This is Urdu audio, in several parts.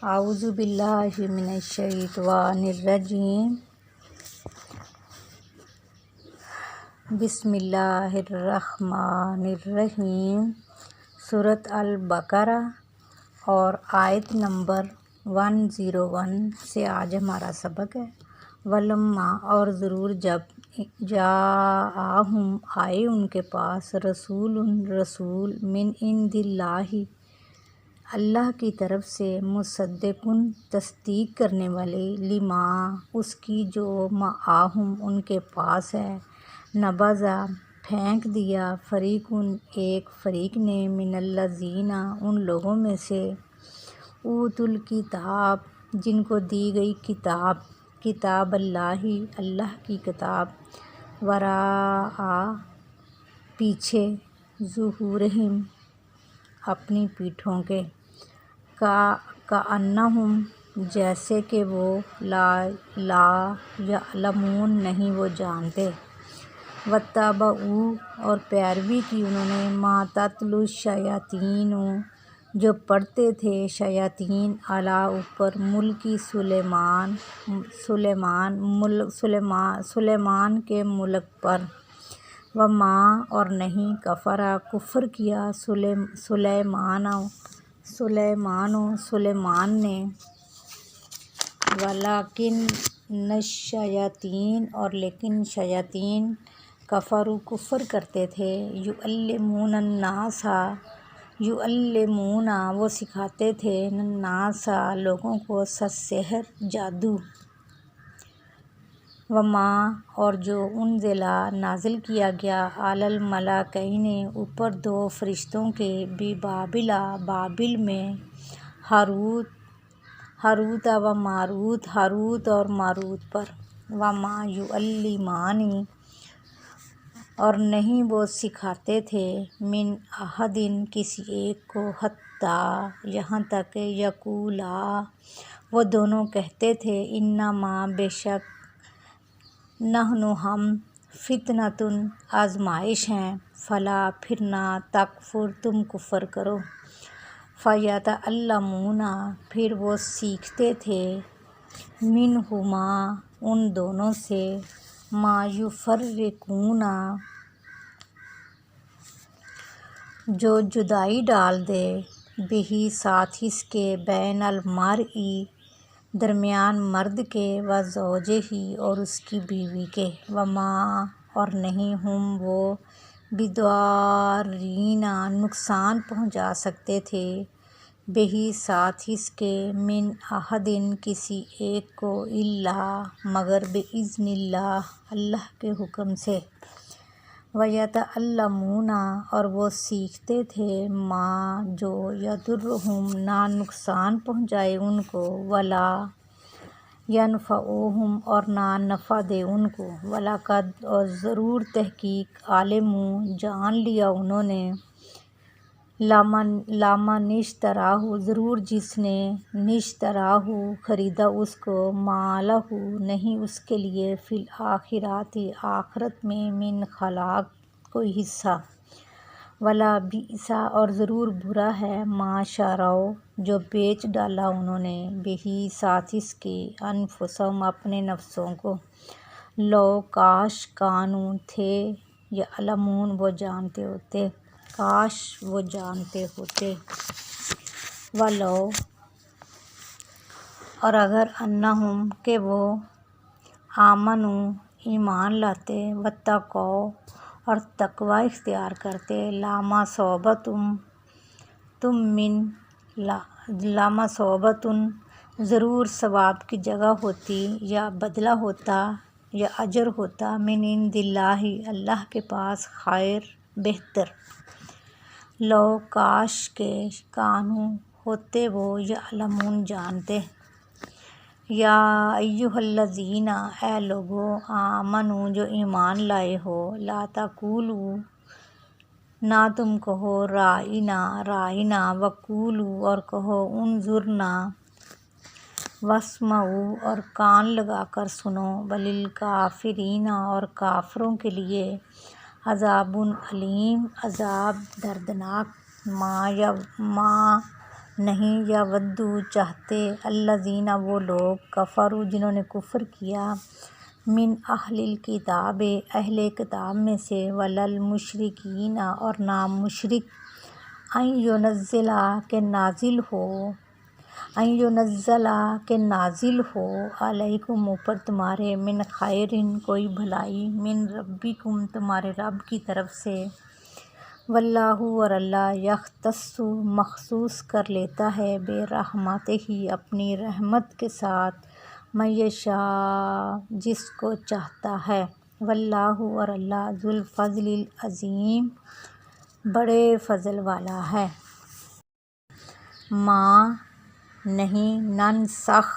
اعوذ باللہ من الشیطان الرجیم بسم اللہ الرحمن الرحیم۔ سورۃ البقرہ اور آیت نمبر 101 سے آج ہمارا سبق ہے۔ ولما اور ضرور جب جاءہم آئے ان کے پاس رسول من عند اللہ اللہ کی طرف سے مصدقن تصدیق کرنے والے لما اس کی جو معاہم ان کے پاس ہے، نبذا پھینک دیا فریقن ایک فریق نے من الذین ان لوگوں میں سے اوتوا الکتاب جن کو دی گئی کتاب اللہ کی کتاب وراء پیچھے ظہورہم اپنی پیٹھوں کے کأنہم جیسے کہ وہ لا یعلمون نہیں وہ جانتے، واتبعوا اور پیروی کی انہوں نے ما تتلو الشیاطین جو پڑھتے تھے شیاطین علی اوپر ملکی سلیمان کے ملک پر، وما اور نہیں کفرا کفر کیا سلیمان نے، ولیکن الشیاطین اور لیکن شیاطین کفروا کفر کرتے تھے، یعلمون الناس یعلمون وہ سکھاتے تھے الناس لوگوں کو السحر جادو، وما اور جو انزلا نازل کیا گیا علی الملکین اوپر دو فرشتوں کے ببابل بابل میں، ہاروت و ماروت ہاروت اور ماروت پر، وما یعلمان اور نہیں وہ سکھاتے تھے من احد کسی ایک کو حتیٰ یہاں تک یقولا وہ دونوں کہتے تھے انما بے شک نحن ہم فتنۃ آزمائش ہیں، فلا پھر نہ تکفر تم کفر کرو، فیتعلمون پھر وہ سیکھتے تھے منہما ان دونوں سے ما یفرقون جو جدائی ڈال دے بہ ساتھ اس کے بین المرء درمیان مرد کے و زوجہ اور اس کی بیوی کے، وما اور نہیں ہم وہ بضارین نقصان پہنچا سکتے تھے بہ ساتھ اس کے من احد کسی ایک کو الا مگر باذن اللہ اللہ کے حکم سے، ویتعلمون اور وہ سیکھتے تھے ما جو یضرہم نہ نقصان پہنچائے ان کو ولا ینفعہم اور نہ نفع دے ان کو، وَلَقَدْ اور ضرور تحقیق علموا جان لیا انہوں نے لمن اشتراہ ضرور جس نے نشتراہ خریدا اس کو ما لہ نہیں اس کے لیے فی الآخرۃ آخرت میں من خلاق کوئی حصہ، وَلَبِئْسَ اور ضرور برا ہے ما شروا جو بیچ ڈالا انہوں نے بہ ساتھ اس کے انفسہم اپنے نفسوں کو، لو کاش کانوا تھے یعلمون وہ جانتے ہوتے، کاش وہ جانتے ہوتے، ولو اور اگر انہم کہ وہ آمنوا ایمان لاتے واتقوا اور تقوی اختیار کرتے لما صوبتم ضرور ثواب کی جگہ ہوتی یا بدلہ ہوتا یا اجر ہوتا من عند اللہ اللہ کے پاس خیر بہتر، لو کاش کے کانوا ہوتے وہ یعلمون جانتے، یا ایھا الذین اے لوگو آمنو جو ایمان لائے ہو لا تقولوا نہ تم کہو رائنا وقولوا اور کہو انظرنا واسمعوا اور کان لگا کر سنو، وللکافرین اور کافروں کے لیے عذاب علیم عذاب دردناک، ما نہیں، یا ودو چاہتے، الذین وہ لوگ، کفروا جنہوں نے کفر کیا، من اہل الکتاب اہل کتاب میں سے، وللمشرکین اور نہ مشرک، ان ینزلا کہ نازل ہو علیکم اوپر تمہارے، من خیرن کوئی بھلائی، من ربکم تمہارے رب کی طرف سے، واللہ اور اللہ، یختص مخصوص کر لیتا ہے، برحمتہ اپنی رحمت کے ساتھ، من یشاء جس کو چاہتا ہے، واللہ اور اللہ، ذو الفضل العظیم بڑے فضل والا ہے۔ ما نہیں، ننسخ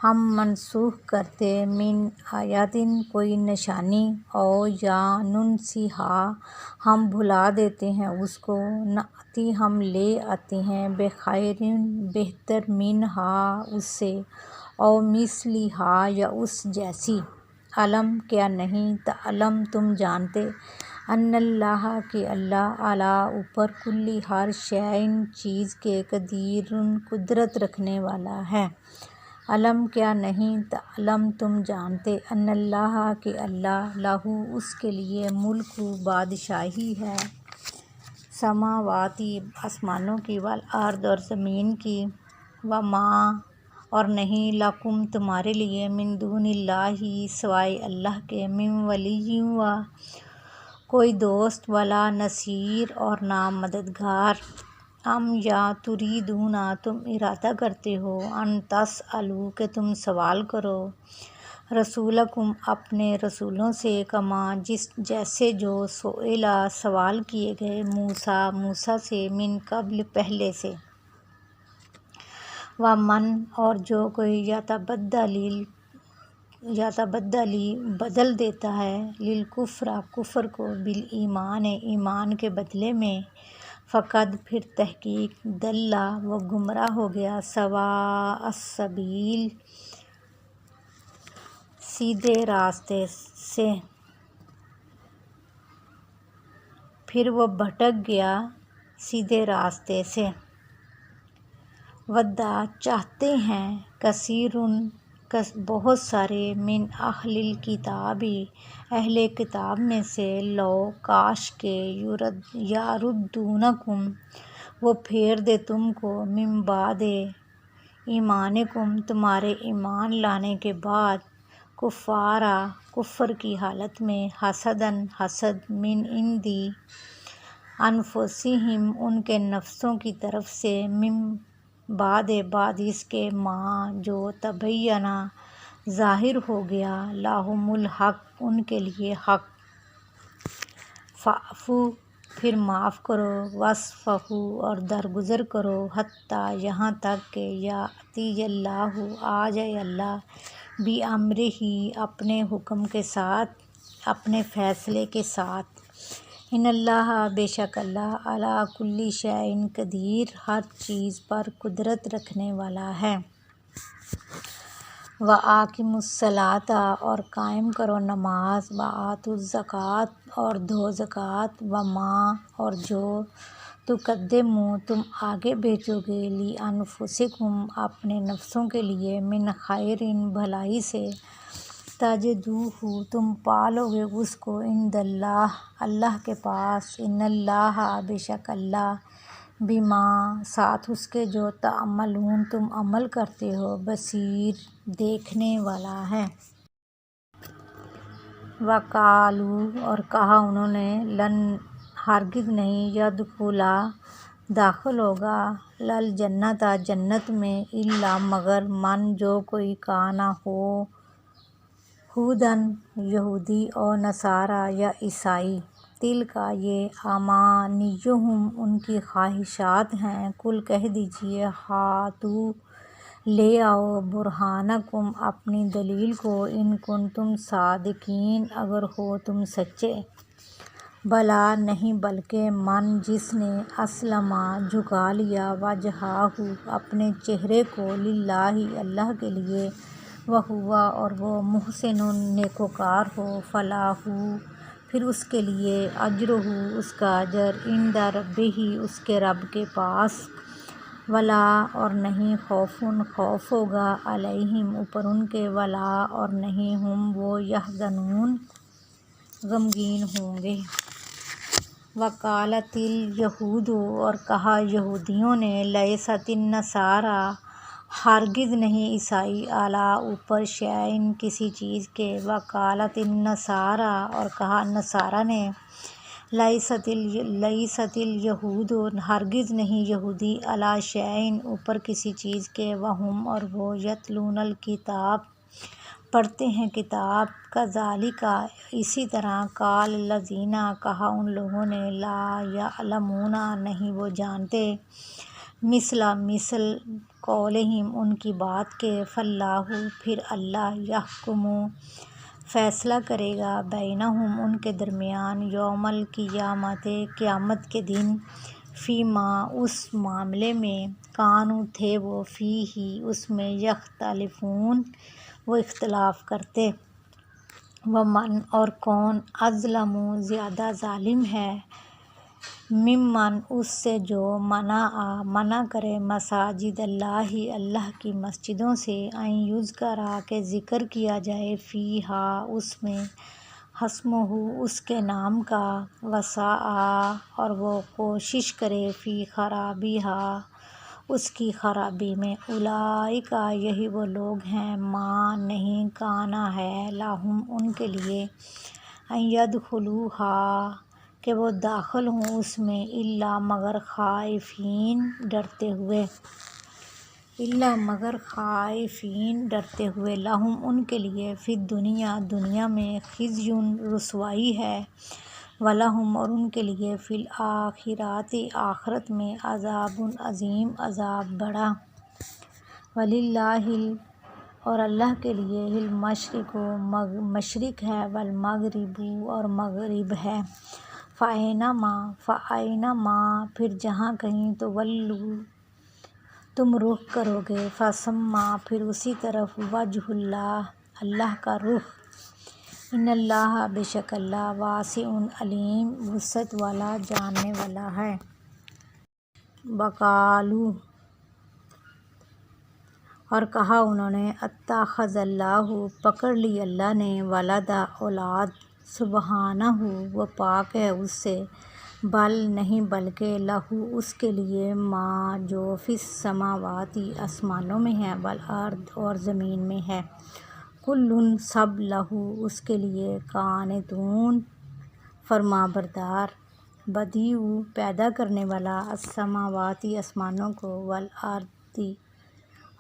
ہم منسوخ کرتے، من آیاتن کوئی نشانی، او یا ننسیہا ہم بھلا دیتے ہیں اس کو، نأتی ہم لے آتے ہیں، بخیرن بہتر، منہا اس سے، او مثلہا یا اس جیسی، علم کیا نہیں، تعلم تم جانتے، ان اللہ کہ اللہ، علی اوپر، کل ہر شیء چیز کے، قدیر قدرت رکھنے والا ہے، علم کیا نہیں، تعلم تم جانتے، ان اللہ کہ اللہ، لہ اس کے لیے، ملک بادشاہی ہے، سماواتی آسمانوں کی، والارض اور زمین کی، وما اور نہیں، لکم تمہارے لیے، من دون اللہ سوائے اللہ کے، من ولی و کوئی دوست، ولا نصیر اور نہ مددگار، ام یا تریدون تم ارادہ کرتے ہو، ان تسألوا کہ تم سوال کرو، رسولکم اپنے رسولوں سے، کما جیسے جو، سئلا سوال کیے گئے، موسیٰ سے، من قبل پہلے سے، ومن اور جو کوئی، یتبدل بدل دیتا ہے، للکفر کفر کو، بالایمان ایمان کے بدلے میں، فقد پھر تحقیق، ضل وہ گمراہ ہو گیا، سواء السبیل سیدھے راستے سے، پھر وہ بھٹک گیا سیدھے راستے سے، ودّ چاہتے ہیں، کثیرن بہت سارے، من اہل الکتاب اہل کتاب میں سے، لو کاش کہ، یردونکم وہ پھیر دے تم کو، من بعد ایمانکم تمہارے ایمان لانے کے بعد، کفارا کفر کی حالت میں، حسداً حسد، من عند انفسہم ان کے نفسوں کی طرف سے، من بعد اس کے، ما جو تبینہ ظاہر ہو گیا، لہم الحق ان کے لیے حق، فاعفوا پھر معاف کرو، واصفحوا اور درگزر کرو، حتی یہاں تک کہ، یأتی اللہ آ جائے اللہ، بامرہ اپنے حکم کے ساتھ، اپنے فیصلے کے ساتھ، ان اللہ بے شک اللہ، علی کل شیء قدیر ہر چیز پر قدرت رکھنے والا ہے، وَأَقِیمُوا الصَّلَاةَ اور قائم کرو نماز، وَآتُوا الزَّکَاةَ اور دو زکوٰۃ، وما اور جو، تقدموا تم آگے بھیجو گے، لِأَنفُسِکُم اپنے نفسوں کے لیے، من خیرٍ بھلائی سے، تجدوہ تم پالو گے اس کو، عند اللہ اللہ کے پاس، ان اللہ بے شک اللہ، بما ساتھ اس کے جو، تعملون تم عمل کرتے ہو، بصیر دیکھنے والا ہے۔ وقالوا اور کہا انہوں نے، لن ہرگز نہیں، یدخلا داخل ہوگا، الجنت جنت میں، الا مگر، من جو کوئی، کانا ہو، ھودن یہودی، او نصارا یا عیسائی، تلک یہ، امانیہم ان کی خواہشات ہیں، قل کہہ دیجئے، ہاتوا لے آؤ، برہانکم اپنی دلیل کو، ان کنتم صادقین اگر ہو تم سچے، بلی نہیں بلکہ، من جس نے، اسلم جھکا لیا، وجہہ اپنے چہرے کو، للہ اللہ کے لیے، وہو اور وہ، محسن نیکوکار ہو، فلہ پھر اس کے لیے، اجرہ اس کا اجر، عند ربہ اس کے رب کے پاس، ولا اور نہیں خوفن خوف ہوگا علیہم اوپر ان کے ولا اور نہیں ہم وہ یحزنون غمگین ہوں گے۔ وقالت الیہود اور کہا یہودیوں نے لیست النصارى ہرگز نہیں عیسائی علی اوپر شیئن کسی چیز کے۔ وقالت النصارى اور کہا نصارہ نے لیست الیہود ہرگز نہیں یہودی علی شیئن اوپر کسی چیز کے۔ وہم اور وہ یتلون الکتاب پڑھتے ہیں کتاب۔ کذالک اسی طرح قال الذین کہا ان لوگوں نے لا یعلمون نہیں وہ جانتے مثل قولہم ان کی بات کے فاللہ پھر اللہ یحکم فیصلہ کرے گا بینہم ان کے درمیان یوم القیامت قیامت کے دن فیما اس معاملے میں کانوا تھے وہ فیہ اس میں یختلفون وہ اختلاف کرتے۔ ومن اور کون اظلم زیادہ ظالم ہے ممن اس سے جو منع کرے مساجد اللہ اللہ کی مسجدوں سے ان یذکر کہ ذکر کیا جائے فیہا اس میں اسمہ اس کے نام کا وسعی اور وہ کوشش کرے فی خرابیہا اس کی خرابی میں۔ اولئک یہی وہ لوگ ہیں ما نہیں کانا ہے لہم ان کے لیے ان یدخلوہا کہ وہ داخل ہوں اس میں الا مگر خائفین ڈرتے ہوئے لہم ان کے لیے فی الدنیا دنیا میں خزی رسوائی ہے ولہم اور ان کے لیے فی الآخرۃ آخرت میں عذاب عظیم عذاب بڑا۔ وللہ اور اللہ کے لیے المشرق مشرق ہے والمغرب اور مغرب ہے۔ فأینما پھر جہاں کہیں تولوا تم رخ کرو گے فثم پھر اسی طرف وجہ اللہ اللہ کا رخ۔ ان اللہ بے شک اللہ واسع علیم وسعت والا جاننے والا ہے۔ وقالوا اور کہا انہوں نے اتخذ اللہ پکڑ لی اللہ نے ولدا اولاد سبحانہ وہ پاک ہے اس سے بل نہیں بلکہ لہو اس کے لیے ما جو فی السماوات آسمانوں میں ہے والارض اور زمین میں ہے کل سب لہو اس کے لیے قانتون فرما بردار۔ بدیع پیدا کرنے والا السماوات آسمانوں کو والارض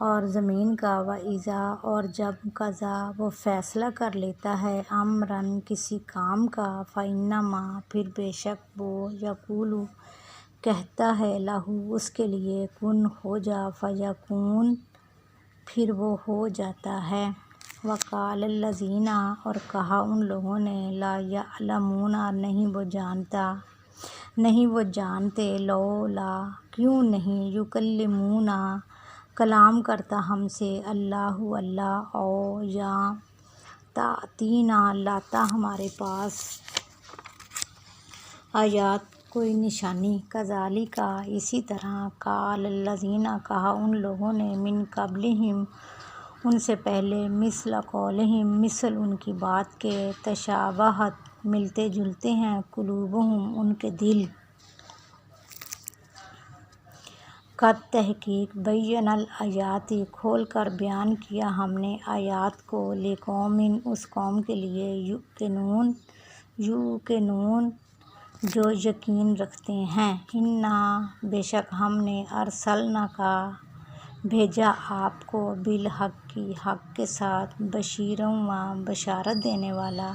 اور زمین کا وَإِذَا اور جب قضا وہ فیصلہ کر لیتا ہے امرًا کسی کام کا فإنما پھر بے شک وہ یقول کہتا ہے لہو اس کے لیے کن ہو جا فیکون پھر وہ ہو جاتا ہے۔ وقال الذین اور کہا ان لوگوں نے لا یعلمون نہیں وہ جانتے لولا کیوں نہیں یکلمونا کلام کرتا ہم سے اللہ او یا تأتینا لاتا ہمارے پاس آیات کوئی نشانی۔ کذالک اسی طرح قال الذین کہا ان لوگوں نے من قبلہم ان سے پہلے مثل قولہم مثل ان کی بات کے تشابہت ملتے جلتے ہیں قلوبہم ان کے دل۔ قد تحقیق بینا الآیات کھول کر بیان کیا ہم نے آیات کو لقوم اس قوم کے لیے یوقنون جو یقین رکھتے ہیں۔ انا بے شک ہم نے ارسلناک بھیجا آپ کو بالحق حق کے ساتھ بشیرا و بشارت دینے والا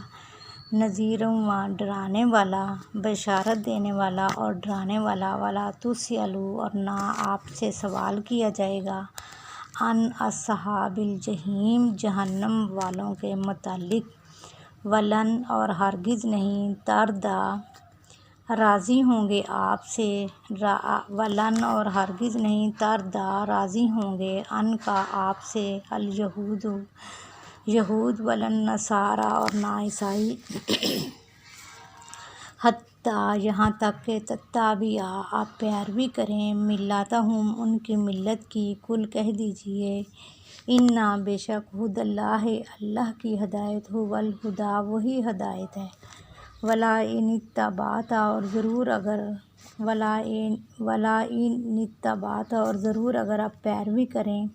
نذیرا و ڈرانے والا بشارت دینے والا اور ڈرانے والا ولا تسأل اور نہ آپ سے سوال کیا جائے گا عن اصحاب الجحیم جہنم والوں کے متعلق ولن اور ہرگز نہیں ترضی راضی ہوں گے آپ سے ولن اور ہرگز نہیں ترضی راضی ہوں گے عنک آپ سے الیہود یہود ولن نصارى اور نہ عیسائی حتیٰ یہاں تک کہ تتبعوا آپ پیروی کریں ملتہم ان کی ملت کی، کل کہہ دیجیے انا بے شک ہدی اللہ اللہ کی ہدایت هو الہدی وہی ہدایت ہے، ولئن اتبعت اور ضرور اگر آپ پیروی کریں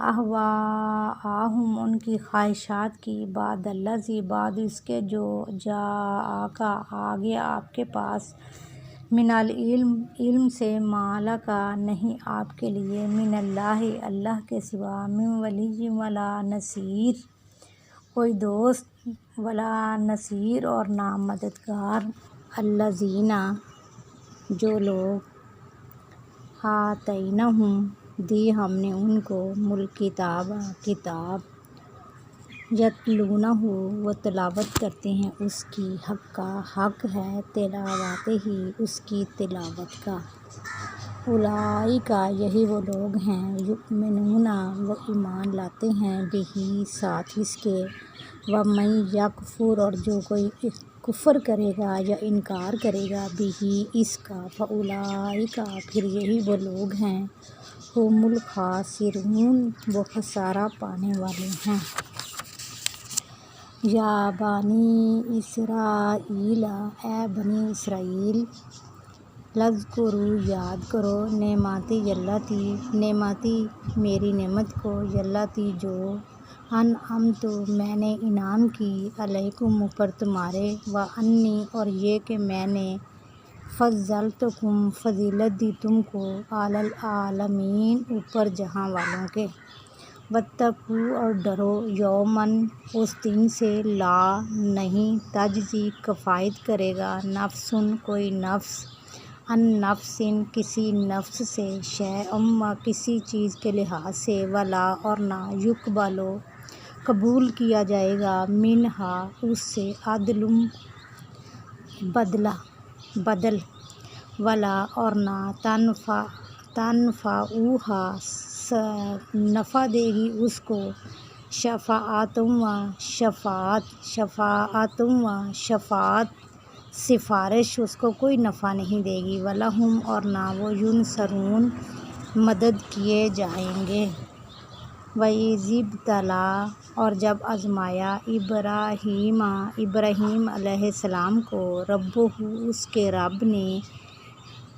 اہواءہم ان کی خواہشات کی، بعد الذی بعد اس کے جو جاءک آ گیا آپ کے پاس، من العلم علم سے، ما لک نہیں آپ کے لیے، من اللہ اللہ کے سوا، من ولی ولا نصیر کوئی دوست، ولا نصیر اور نہ مددگار، الذین جو لوگ آتیناہم دی ہم نے ان کو الکتاب کتاب، یتلونہ وہ تلاوت کرتے ہیں اس کی، حق ہے تلاوت ہی اس کی تلاوت کا، اولئک یہی وہ لوگ ہیں، یؤمنون وہ ایمان لاتے ہیں، بہ ساتھ اس کے، ومن یکفر اور جو کوئی کفر کرے گا یا انکار کرے گا، بہ اس کا، فاولئک پھر یہی وہ لوگ ہیں، ھم الخاسرون وہ خسارہ پانے والے ہیں۔ یا بنی اسرائیل اے بنی اسرائیل، اذکروا یاد کرو نعمتی اللتی نعمتی میری نعمت کو، اللتی جو انعمت میں نے انعام کی، علیکم اوپر تمہارے، وانی اور یہ کہ میں نے فضلتکم فضیلت دی تم کو، علی العالمین اوپر جہاں والوں کے، واتقوا اور ڈرو یوماً اس دن سے، لا نہیں تجزی کفایت کرے گا، نفس کوئی نفس، عن نفس کسی نفس سے، شیئا کسی چیز کے لحاظ سے، ولا اور نہ، یقبل قبول کیا جائے گا، منہا اس سے، عدل بدل، ولا اور نہ، تنفعوہا نفع دے گی اس کو، شفاعت سفارش اس کو کوئی نفع نہیں دے گی، ولہم اور نہ وہ ینصرون مدد کیے جائیں گے۔ وَإِذِ ابْتَلَىٰ اور جب آزمایا ابراہیم علیہ السلام کو، ربہ اس کے رب نے،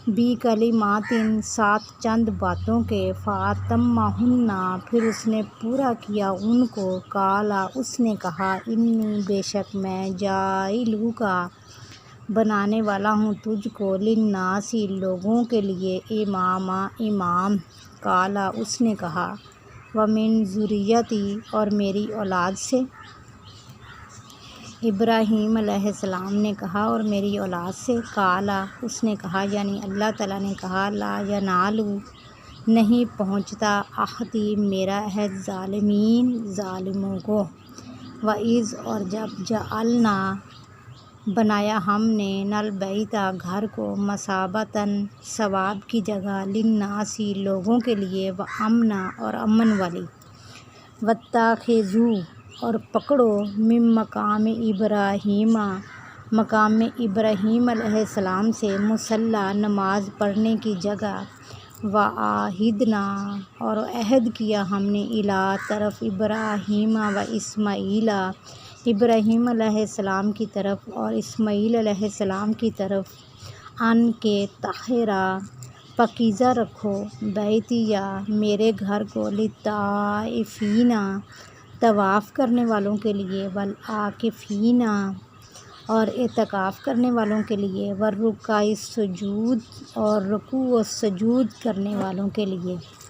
بکلمات ساتھ چند باتوں کے، فَأَتَمَّہُنَّ پھر اس نے پورا کیا ان کو، قال اس نے کہا انی بے شک میں، جاعلک بنانے والا ہوں تجھ کو، للناس لوگوں کے لیے، امام، قال اس نے کہا ومن ذریتی اور میری اولاد سے، ابراہیم علیہ السلام نے کہا اور میری اولاد سے، قال اس نے کہا یعنی اللہ تعالیٰ نے کہا، لا ینال نہیں پہنچتا، عہدی میرا عہد، ظالمین ظالموں کو، وَإِذْ اور جب جعلنا بنایا ہم نے، البیت گھر کو، مثابۃ ثواب کی جگہ، للناس لوگوں کے لیے، وامنا اور امن والی، واتخذوا اور پکڑو، من مقام ابراہیم مقام ابراہیم علیہ السلام سے، مصلی نماز پڑھنے کی جگہ، وعہدنا اور عہد کیا ہم نے، الی طرف، ابراہیم و اسماعیل ابراہیم علیہ السلام کی طرف اور اسماعیل علیہ السلام کی طرف، ان کے طہرا پاکیزہ رکھو، بیتیا میرے گھر کو، للطائفین طواف کرنے والوں کے لیے، والعاکفین اور اعتکاف کرنے والوں کے لیے، والرکع السجود اور رکوع و سجود کرنے والوں کے لیے۔